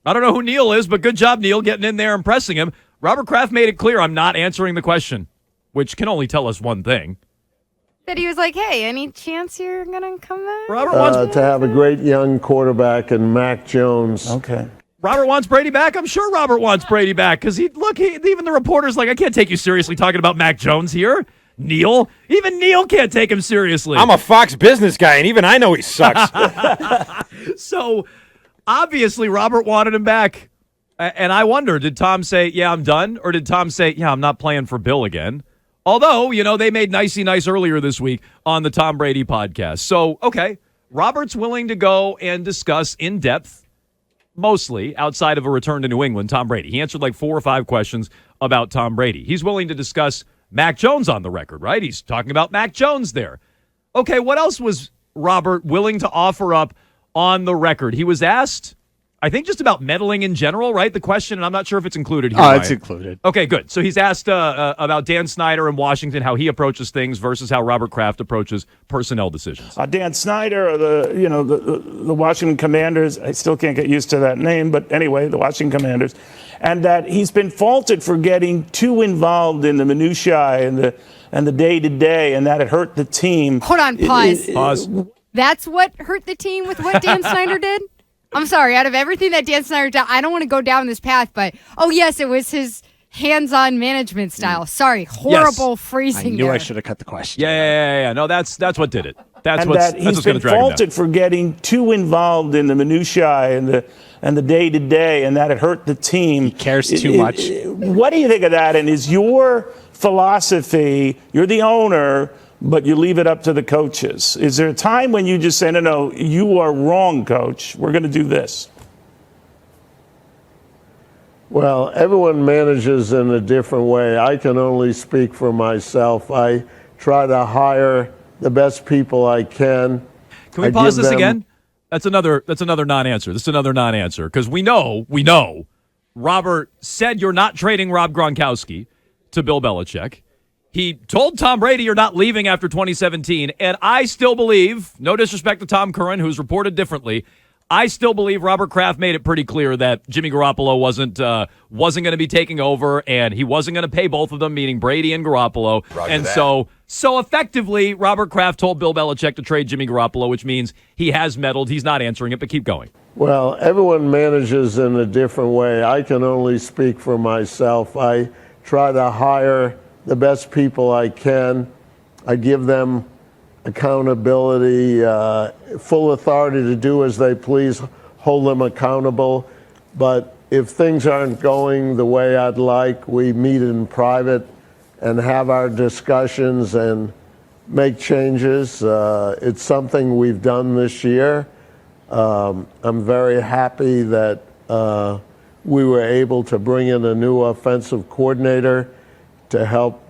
I don't know who Neil is, but good job, Neil, getting in there and pressing him. Robert Kraft made it clear, I'm not answering the question, which can only tell us one thing. That he was like, hey, any chance you're going to come back? Robert wants to have a great young quarterback in Mac Jones. Okay. Robert wants Brady back? I'm sure Robert wants Brady back because even the reporter's like, I can't take you seriously talking about Mac Jones here. Neil? Even Neil can't take him seriously. I'm a Fox business guy, and even I know he sucks. So, obviously, Robert wanted him back. And I wonder, did Tom say, yeah, I'm done? Or did Tom say, yeah, I'm not playing for Bill again? Although, they made Nicey Nice earlier this week on the Tom Brady podcast. So, okay, Robert's willing to go and discuss in depth, mostly outside of a return to New England, Tom Brady. He answered like 4 or 5 questions about Tom Brady. He's willing to discuss Mac Jones on the record, right? He's talking about Mac Jones there. Okay, what else was Robert willing to offer up on the record? He was asked, I think, just about meddling in general, right? The question, and I'm not sure if it's included here. Oh, it's included. Okay, good. So he's asked about Dan Snyder in Washington, how he approaches things versus how Robert Kraft approaches personnel decisions. Dan Snyder, or the Washington Commanders, I still can't get used to that name, but anyway, the Washington Commanders, and that he's been faulted for getting too involved in the minutiae and the day-to-day, and that it hurt the team. Hold on, pause. Pause. That's what hurt the team with what Dan Snyder did? I'm sorry, out of everything that Dan Snyder did, I don't want to go down this path, but, yes, it was his hands-on management style. Sorry, horrible phrasing. I knew there. I should have cut the question. Yeah. No, that's what did it. That's what's going to he's been drag him faulted down. for getting too involved in the minutiae and the day-to-day, and that it hurt the team. He cares too much. What do you think of that? And is your philosophy, you're the owner, but you leave it up to the coaches? Is there a time when you just say, no, you are wrong, coach, we're going to do this? Well, everyone manages in a different way. I can only speak for myself. I try to hire the best people I can. Can we pause this again? That's another non-answer. This is another non-answer because we know Robert said you're not trading Rob Gronkowski to Bill Belichick. He told Tom Brady you're not leaving after 2017, and I still believe, no disrespect to Tom Curran, who's reported differently, I still believe Robert Kraft made it pretty clear that Jimmy Garoppolo wasn't going to be taking over, and he wasn't going to pay both of them, meaning Brady and Garoppolo. Roger and that. so effectively, Robert Kraft told Bill Belichick to trade Jimmy Garoppolo, which means he has meddled. He's not answering it, but keep going. Well, everyone manages in a different way. I can only speak for myself. I try to hire the best people I can. I give them accountability, full authority to do as they please, hold them accountable. But if things aren't going the way I'd like, we meet in private and have our discussions and make changes. It's something we've done this year. I'm very happy that we were able to bring in a new offensive coordinator to help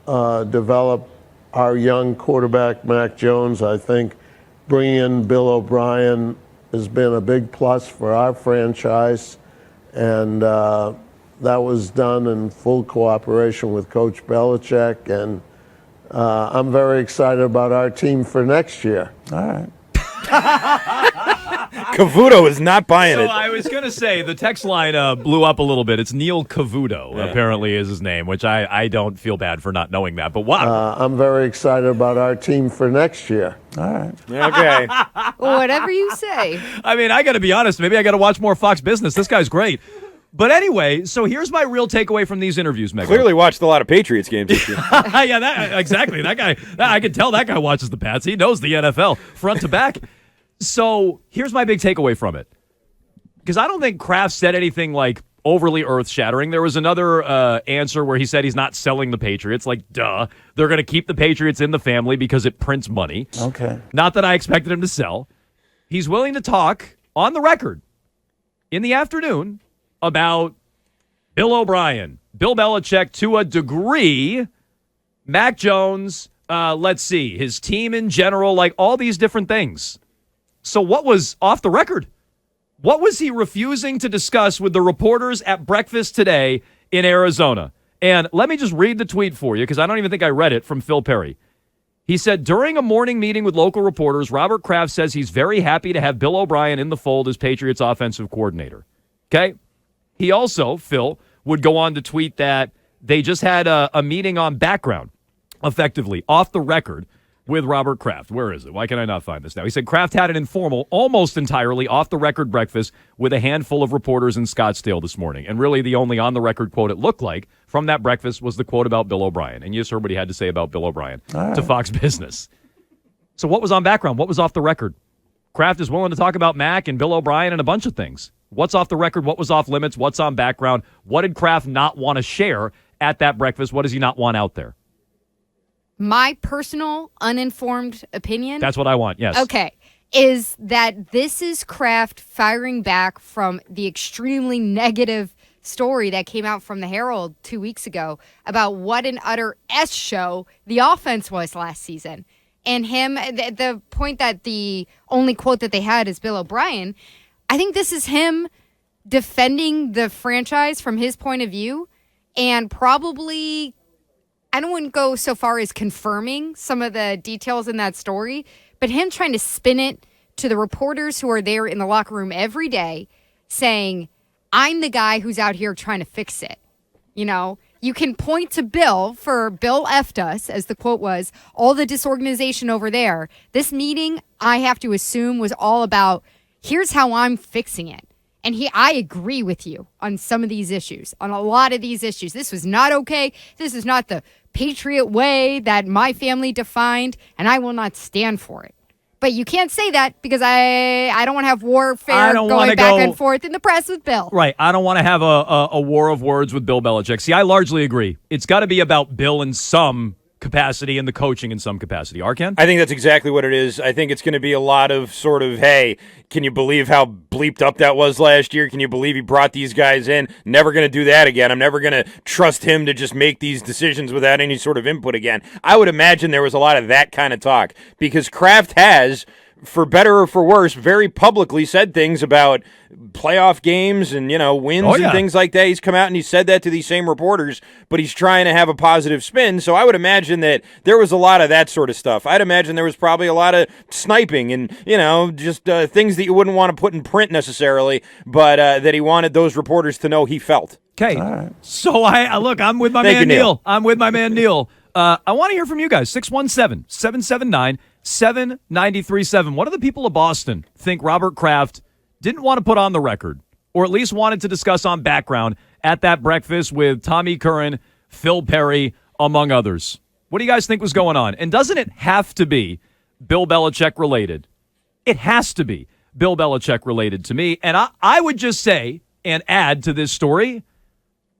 develop our young quarterback, Mac Jones. I think bringing in Bill O'Brien has been a big plus for our franchise, and that was done in full cooperation with Coach Belichick, and I'm very excited about our team for next year. All right. Cavuto is not buying it. So I was going to say, the text line blew up a little bit. It's Neil Cavuto, apparently is his name, which I don't feel bad for not knowing that. But wow. I'm very excited about our team for next year. All right. Okay. Whatever you say. I mean, I got to be honest. Maybe I got to watch more Fox Business. This guy's great. But anyway, so here's my real takeaway from these interviews, Mego. Clearly watched a lot of Patriots games this year. Yeah, exactly. That guy, I can tell that guy watches the Pats. He knows the NFL front to back. So here's my big takeaway from it. Because I don't think Kraft said anything like overly earth-shattering. There was another answer where he said he's not selling the Patriots. Like, duh. They're going to keep the Patriots in the family because it prints money. Okay. Not that I expected him to sell. He's willing to talk on the record in the afternoon about Bill O'Brien, Bill Belichick to a degree, Mac Jones, let's see, his team in general, like all these different things. So what was off the record? What was he refusing to discuss with the reporters at breakfast today in Arizona? And let me just read the tweet for you because I don't even think I read it from Phil Perry. He said, during a morning meeting with local reporters, Robert Kraft says he's very happy to have Bill O'Brien in the fold as Patriots offensive coordinator. Okay? He also, Phil, would go on to tweet that they just had a meeting on background, effectively, off the record, with Robert Kraft. Where is it? Why can I not find this now? He said Kraft had an informal, almost entirely off-the-record breakfast with a handful of reporters in Scottsdale this morning. And really the only on-the-record quote it looked like from that breakfast was the quote about Bill O'Brien. And you just heard what he had to say about Bill O'Brien to Fox Business. So what was on background? What was off the record? Kraft is willing to talk about Mac and Bill O'Brien and a bunch of things. What's off the record? What was off limits? What's on background? What did Kraft not want to share at that breakfast? What does he not want out there? My personal uninformed opinion. That's what I want, yes. Okay. Is that this is Kraft firing back from the extremely negative story that came out from the Herald 2 weeks ago about what an utter S show the offense was last season. And him, the point that the only quote that they had is Bill O'Brien, I think this is him defending the franchise from his point of view and probably, I don't want to go so far as confirming some of the details in that story, but him trying to spin it to the reporters who are there in the locker room every day saying, I'm the guy who's out here trying to fix it. You know, you can point to Bill for Bill effed us, as the quote was, all the disorganization over there. This meeting, I have to assume, was all about, here's how I'm fixing it. And I agree with you on some of these issues, on a lot of these issues. This was not okay. This is not the Patriot way that my family defined, and I will not stand for it. But you can't say that because I don't want to have warfare going back and forth in the press with Bill. Right. I don't want to have a war of words with Bill Belichick. See, I largely agree. It's got to be about Bill in some capacity and the coaching in some capacity. Arcand? I think that's exactly what it is. I think it's going to be a lot of sort of, hey, can you believe how bleeped up that was last year? Can you believe he brought these guys in? Never going to do that again. I'm never going to trust him to just make these decisions without any sort of input again. I would imagine there was a lot of that kind of talk because Kraft has, for better or for worse, very publicly said things about playoff games and, you know, wins and things like that. He's come out and he said that to these same reporters, but he's trying to have a positive spin. So I would imagine that there was a lot of that sort of stuff. I'd imagine there was probably a lot of sniping and, you know, just things that you wouldn't want to put in print necessarily, but that he wanted those reporters to know he felt. Okay. Right. So look, I'm with my man Neil. I'm with my man Neil. I want to hear from you guys. 617-779-7937. What do the people of Boston think Robert Kraft didn't want to put on the record, or at least wanted to discuss on background at that breakfast with Tommy Curran, Phil Perry, among others? What do you guys think was going on? And doesn't it have to be Bill Belichick related? It has to be Bill Belichick related to me. And I would just say and add to this story,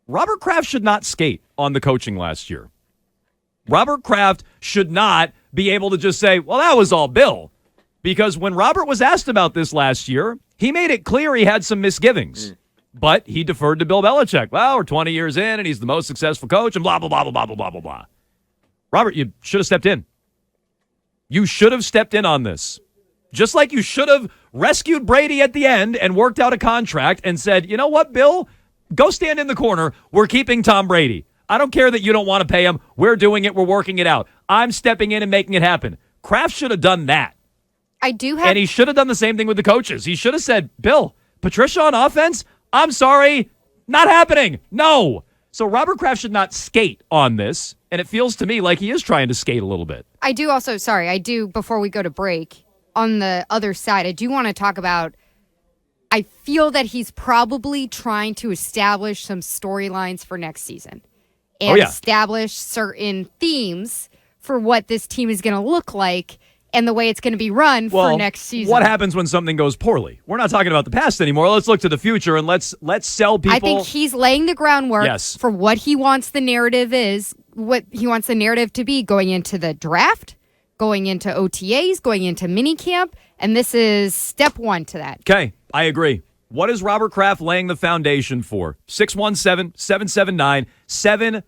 Robert Kraft should not skate on the coaching last year. Robert Kraft should not be able to just say, well, that was all Bill. Because when Robert was asked about this last year, he made it clear he had some misgivings. But he deferred to Bill Belichick. Well, we're 20 years in, and he's the most successful coach, and blah, blah, blah, blah, blah, blah, blah, blah. Robert, you should have stepped in. You should have stepped in on this. Just like you should have rescued Brady at the end and worked out a contract and said, you know what, Bill? Go stand in the corner. We're keeping Tom Brady. I don't care that you don't want to pay him. We're doing it. We're working it out. I'm stepping in and making it happen. Kraft should have done that. And he should have done the same thing with the coaches. He should have said, Bill, Patricia on offense? I'm sorry. Not happening. No. So Robert Kraft should not skate on this. And it feels to me like he is trying to skate a little bit. I do, before we go to break, on the other side, I do want to talk about, I feel that he's probably trying to establish some storylines for next season. And establish certain themes for what this team is going to look like and the way it's going to be run for next season. What happens when something goes poorly? We're not talking about the past anymore. Let's look to the future and let's sell people. I think he's laying the groundwork for what he wants the narrative is, what he wants the narrative to be going into the draft, going into OTAs, going into minicamp, and this is step one to that. Okay, I agree. What is Robert Kraft laying the foundation for? 617-779-7937.